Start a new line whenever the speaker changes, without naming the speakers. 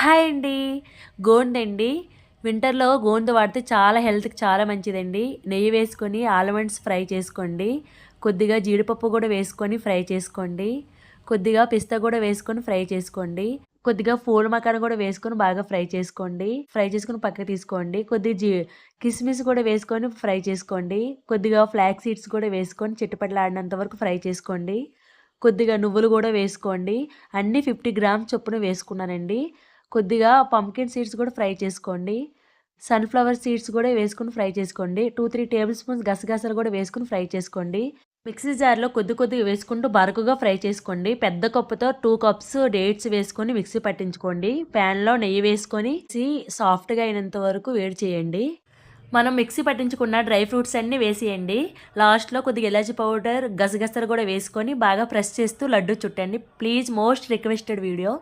Hi అండి. గోందండి. వింటర్‌లో గోంద వాడితే చాలా హెల్త్‌కి చాలా మంచిదండి. నెయ్యి వేసుకొని ఆల్మండ్స్ ఫ్రై చేసుకోండి. కొద్దిగా జీడిపప్పు గూడా వేసుకొని ఫ్రై చేసుకోండి. కొద్దిగా పిస్తా గూడా వేసుకొని ఫ్రై చేసుకోండి. కొద్దిగా పూల మకాన గూడా వేసుకొని బాగా ఫ్రై చేసుకోండి. ఫ్రై చేసుకొని పక్కకు తీసుకోండి. కొద్దిగా కిస్మిస్ కూడా వేసుకొని ఫ్రై చేసుకోండి. కొద్దిగా ఫ్లాక్స్ సీడ్స్ కూడా వేసుకొని చిటపటలాడినంత వరకు ఫ్రై చేసుకోండి. కొద్దిగా నువ్వులు గూడా వేసుకోండి. అన్నీ 50 గ్రామ్స్ చొప్పున వేసుకున్నానండి. కొద్దిగా పంకిన్ సీడ్స్ కూడా ఫ్రై చేసుకోండి. సన్‌ఫ్లవర్ సీడ్స్ కూడా వేసుకొని ఫ్రై చేసుకోండి. 2, 3 టేబుల్ స్పూన్స్ గసగసాలు కూడా వేసుకొని ఫ్రై చేసుకోండి. మిక్సీ జార్‌లో కొద్దిగా వేసుకుంటూ బరకగా ఫ్రై చేసుకోండి. పెద్ద కప్పుతో 2 కప్స్ డేట్స్ వేసుకొని మిక్సీ పట్టించుకోండి. ప్యాన్‌లో నెయ్యి వేసుకొని సాఫ్ట్‌గా అయినంత వరకు వేడి చేయండి. మనం మిక్సీ పట్టించుకున్న డ్రై ఫ్రూట్స్ అన్నీ వేసేయండి. లాస్ట్‌లో కొద్దిగా ఇలాచీ పౌడర్, గసగసాలు కూడా వేసుకొని బాగా ప్రెస్ చేస్తూ లడ్డూ చుట్టండి. Please most requested video.